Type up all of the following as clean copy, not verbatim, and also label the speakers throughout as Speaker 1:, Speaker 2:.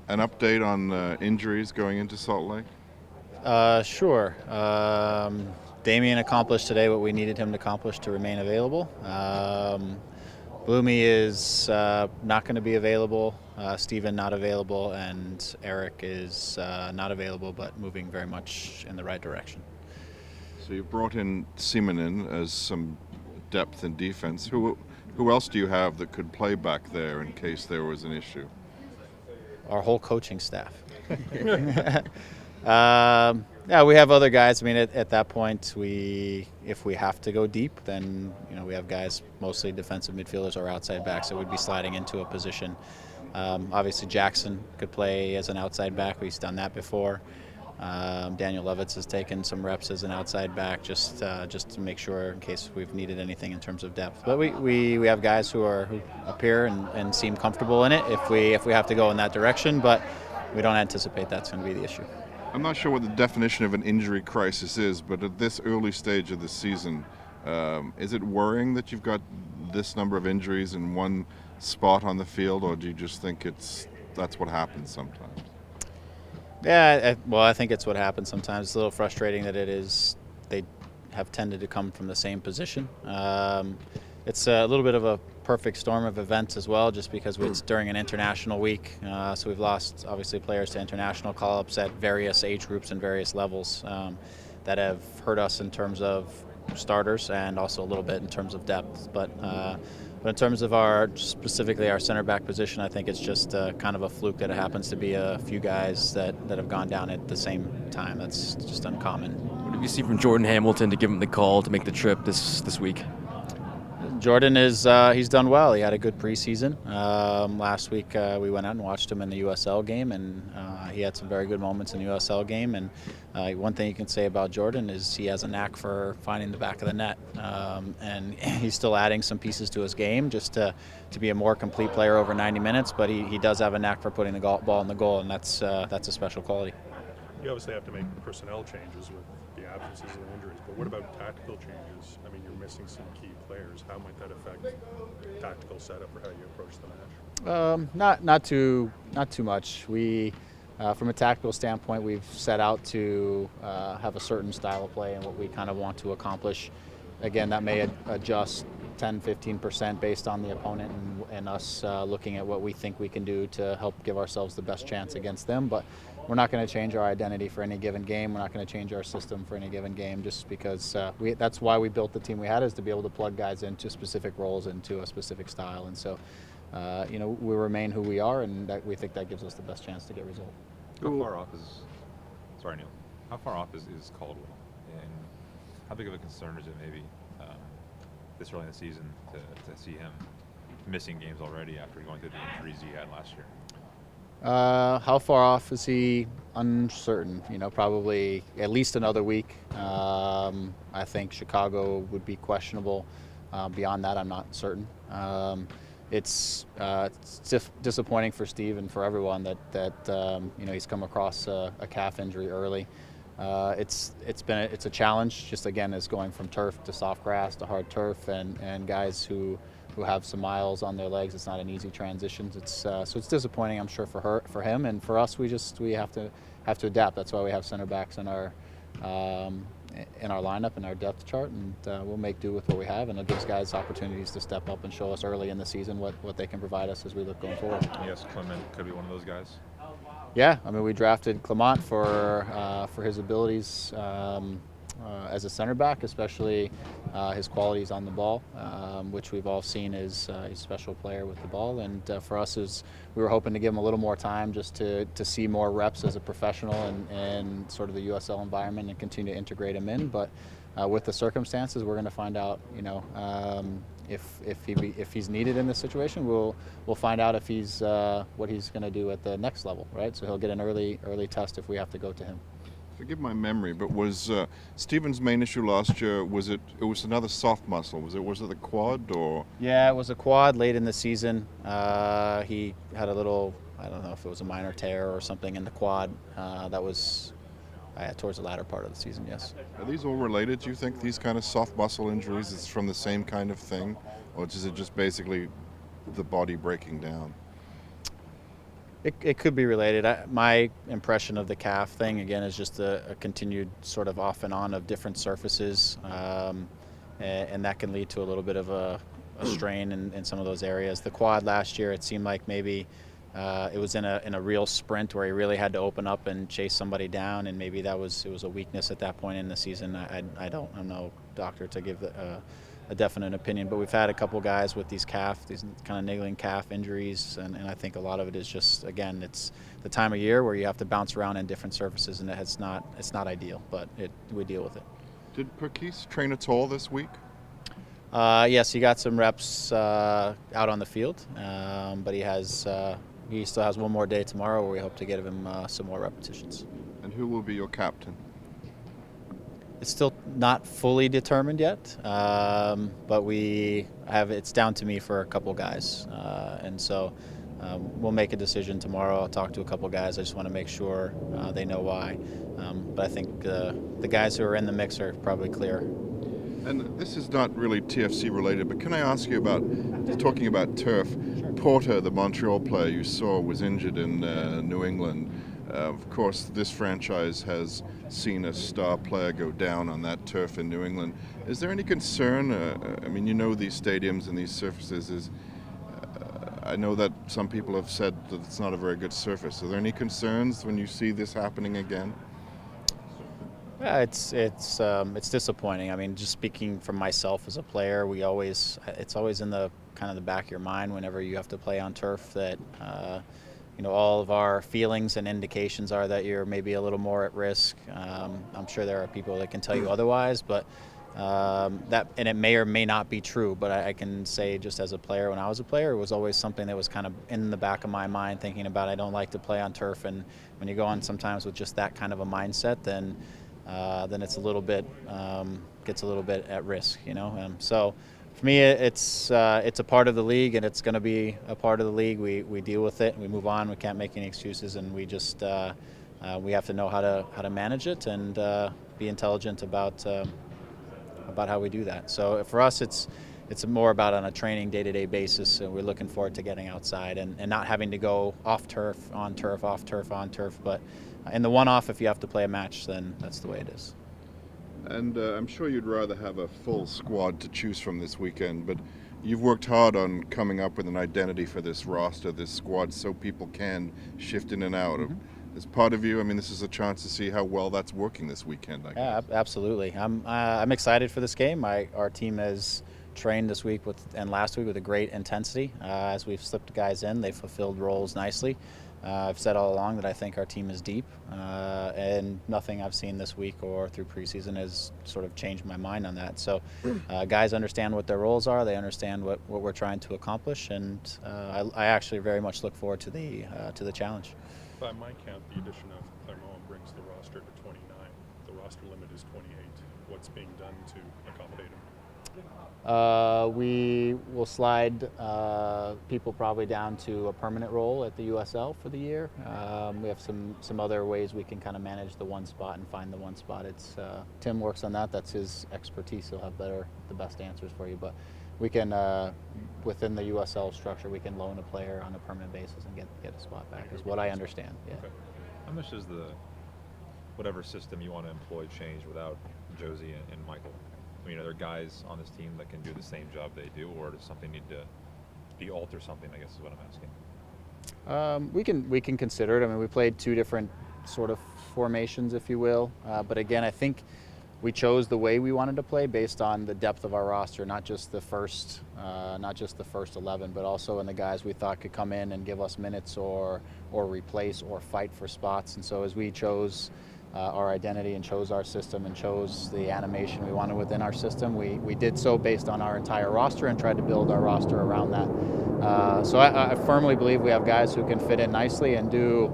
Speaker 1: an update on injuries going into Salt Lake?
Speaker 2: Sure. Damien accomplished today what we needed him to accomplish to remain available. Bloomy is not going to be available. Steven not available, and Eric is not available, but moving very much in the right direction.
Speaker 1: So you brought in Simonin as some depth in defense. Who else do you have that could play back there in case there was an issue?
Speaker 2: Our whole coaching staff. Yeah, we have other guys. I mean, at that point, if we have to go deep, then we have guys, mostly defensive midfielders or outside backs, that would be sliding into a position. Obviously, Jackson could play as an outside back. He's done that before. Daniel Levitz has taken some reps as an outside back, just to make sure in case we've needed anything in terms of depth. But we have guys who appear and seem comfortable in it if we have to go in that direction. But we don't anticipate that's going to be the issue.
Speaker 1: I'm not sure what the definition of an injury crisis is, but at this early stage of the season, is it worrying that you've got this number of injuries in one spot on the field, or do you just think that's what happens sometimes?
Speaker 2: Yeah, well, I think it's what happens sometimes. It's a little frustrating that they have tended to come from the same position. It's a little bit of a perfect storm of events as well, just because it's during an international week. So we've lost, obviously, players to international call-ups at various age groups and various levels that have hurt us in terms of starters and also a little bit in terms of depth. But in terms of specifically our center back position, I think it's just kind of a fluke that it happens to be a few guys that have gone down at the same time. That's just uncommon.
Speaker 3: What did you see from Jordan Hamilton to give him the call to make the trip this week?
Speaker 2: Jordan he's done well. He had a good preseason. Last week we went out and watched him in the USL game, and he had some very good moments in the USL game. And one thing you can say about Jordan is he has a knack for finding the back of the net, and he's still adding some pieces to his game just to be a more complete player over 90 minutes. But he does have a knack for putting the ball in the goal, and that's a special quality.
Speaker 4: You obviously have to make personnel changes with the absences and injuries, but what about tactical changes? I mean, you're missing some key players. How might that affect tactical setup or how you approach the match?
Speaker 2: Not too much. We, from a tactical standpoint, we've set out to have a certain style of play and what we kind of want to accomplish. Again, that may adjust 10-15% based on the opponent and us looking at what we think we can do to help give ourselves the best chance against them. But we're not going to change our identity for any given game. We're not going to change our system for any given game, just because that's why we built the team we had, is to be able to plug guys into specific roles, into a specific style. And so, we remain who we are, and we think that gives us the best chance to get results.
Speaker 5: How far off is Caldwell, and how big of a concern is it maybe this early in the season to see him missing games already after going through the injuries he had last year?
Speaker 2: How far off is he? Uncertain. Probably at least another week. I think Chicago would be questionable. Beyond that, I'm not certain. It's disappointing for Steve and for everyone that he's come across a calf injury early. It's a challenge. Just again, as going from turf to soft grass to hard turf, and guys who have some miles on their legs. It's not an easy transition. So it's disappointing, I'm sure, for him, and for us. We have to adapt. That's why we have center backs in our lineup, in our depth chart, and we'll make do with what we have, and it gives guys opportunities to step up and show us early in the season what they can provide us as we look going forward.
Speaker 5: Yes, Clement could be one of those guys.
Speaker 2: Yeah, I mean, we drafted Lamont for his abilities as a center back, especially his qualities on the ball, which we've all seen is a special player with the ball. And for us, we were hoping to give him a little more time just to see more reps as a professional and sort of the USL environment and continue to integrate him in. But with the circumstances, we're going to find out, if he's needed in this situation. We'll find out if he's what he's going to do at the next level, right? So he'll get an early test if we have to go to him.
Speaker 1: Forgive my memory, but was Stephen's main issue last year? Was it was another soft muscle? Was it the quad or?
Speaker 2: Yeah, it was a quad late in the season. He had a little, I don't know if it was a minor tear or something in the quad. That was towards the latter part of the season. Yes.
Speaker 1: Are these all related? Do you think these kind of soft muscle injuries is from the same kind of thing, or is it just basically the body breaking down?
Speaker 2: It could be related. My impression of the calf thing, again, is just a continued sort of off and on of different surfaces, and that can lead to a little bit of a strain in some of those areas. The quad last year, it seemed like maybe it was in a real sprint where he really had to open up and chase somebody down, and maybe it was a weakness at that point in the season. I'm no doctor to give a definite opinion, but we've had a couple guys with these kind of niggling calf injuries, and I think a lot of it is just, again, it's the time of year where you have to bounce around in different surfaces, and it's not ideal, but we deal with it.
Speaker 1: Did Perkis train at all this week?
Speaker 2: Yes, he got some reps out on the field, but he still has one more day tomorrow where we hope to get him some more repetitions.
Speaker 1: And who will be your captain?
Speaker 2: It's still not fully determined yet, but it's down to me for a couple guys, and so we'll make a decision tomorrow. I'll talk to a couple guys. I just want to make sure they know why, but I think the guys who are in the mix are probably clear.
Speaker 1: And this is not really TFC related, but can I ask you about, talking about turf, sure. Porter, the Montreal player you saw, was injured in New England. Of course, this franchise has seen a star player go down on that turf in New England. Is there any concern? I mean, you know these stadiums and these surfaces. I know that some people have said that it's not a very good surface. Are there any concerns when you see this happening again?
Speaker 2: Yeah, it's disappointing. I mean, just speaking from myself as a player, it's always in the kind of the back of your mind whenever you have to play on turf that all of our feelings and indications are that you're maybe a little more at risk. I'm sure there are people that can tell you otherwise, but and it may or may not be true. But I can say, just as a player, when I was a player, it was always something that was kind of in the back of my mind, thinking about I don't like to play on turf. And when you go on sometimes with just that kind of a mindset, then it's a little bit gets a little bit at risk, So for me, it's a part of the league, and it's going to be a part of the league. We deal with it, and we move on. We can't make any excuses, and we just we have to know how to manage it and be intelligent about how we do that. So for us, it's more about on a training day-to-day basis, and we're looking forward to getting outside and not having to go off turf, on turf, off turf, on turf, but in the one-off, if you have to play a match, then that's the way it is.
Speaker 1: And I'm sure you'd rather have a full squad to choose from this weekend, but you've worked hard on coming up with an identity for this roster, this squad, so people can shift in and out. Mm-hmm. As part of you, I mean, this is a chance to see how well that's working this weekend, I guess.
Speaker 2: Yeah, absolutely. I'm excited for this game. Our team has trained this week and last week with a great intensity. As we've slipped guys in, they've fulfilled roles nicely. I've said all along that I think our team is deep, and nothing I've seen this week or through preseason has sort of changed my mind on that. So guys understand what their roles are, they understand what we're trying to accomplish, and I actually very much look forward to the challenge.
Speaker 4: By my count, the addition of Clermont brings the roster to 29. The roster limit is 28. What's being done to accommodate him?
Speaker 2: We will slide people probably down to a permanent role at the USL for the year. We have some other ways we can kind of manage the one spot and find the one spot. Tim works on that. That's his expertise. He'll have the best answers for you. But we can, within the USL structure, we can loan a player on a permanent basis and get a spot back, is what I understand. Yeah.
Speaker 5: Okay. How much does whatever system you want to employ change without Josie and Michael? I mean, are there guys on this team that can do the same job they do, or does something need to be alter something, I guess is what I'm asking?
Speaker 2: We can consider it. I mean, we played two different sort of formations, if you will. But again, I think we chose the way we wanted to play based on the depth of our roster, not just the first 11, but also in the guys we thought could come in and give us minutes or replace or fight for spots. And so as we chose our identity and chose our system and chose the animation we wanted within our system, we did so based on our entire roster and tried to build our roster around that. So I firmly believe we have guys who can fit in nicely and do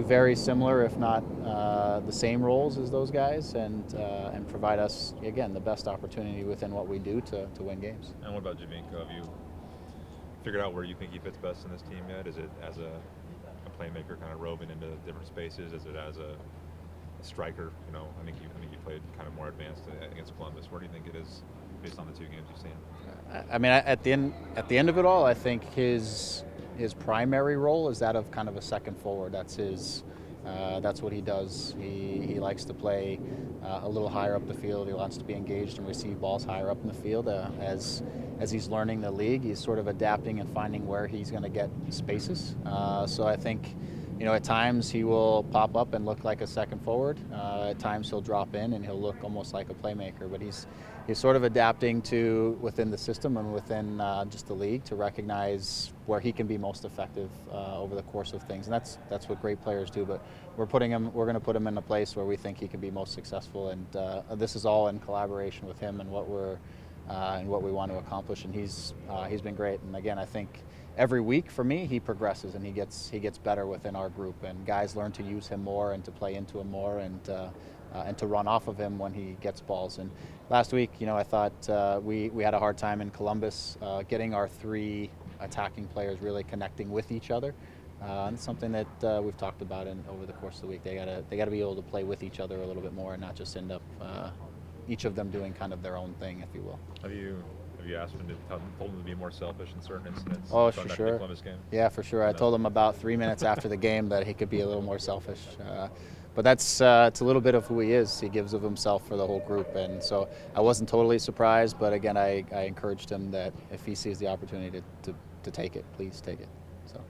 Speaker 2: very similar, if not the same roles as those guys, and provide us, again, the best opportunity within what we do to win games.
Speaker 5: And what about Javinko? Have you figured out where you think he fits best in this team yet? Is it as a playmaker kind of roving into different spaces? Is it as a striker? I think you played kind of more advanced against Columbus. Where do you think it is based on the two games you've seen?
Speaker 2: I mean, at the end of it all, I think his his primary role is that of kind of a second forward. That's what he does. He likes to play a little higher up the field. He wants to be engaged and receive balls higher up in the field. As he's learning the league, he's sort of adapting and finding where he's going to get spaces. So I think, at times he will pop up and look like a second forward. At times he'll drop in and he'll look almost like a playmaker. But he's sort of adapting to within the system and within just the league to recognize where he can be most effective over the course of things. And that's what great players do. But we're going to put him in a place where we think he can be most successful. And this is all in collaboration with him and what we want to accomplish. And he's been great. And again, I think every week for me, he progresses and he gets better within our group. And guys learn to use him more and to play into him more and to run off of him when he gets balls. And last week, I thought we had a hard time in Columbus getting our three attacking players really connecting with each other. And it's something that we've talked about over the course of the week. They gotta be able to play with each other a little bit more and not just end up each of them doing kind of their own thing, if you will.
Speaker 5: Have you asked him told him to be more selfish in certain incidents?
Speaker 2: Oh, for sure.
Speaker 5: The Columbus game?
Speaker 2: Yeah, for sure. I told him about 3 minutes after the game that he could be a little more selfish. But that's it's a little bit of who he is. He gives of himself for the whole group, and so I wasn't totally surprised. But again, I encouraged him that if he sees the opportunity to take it, please take it. So.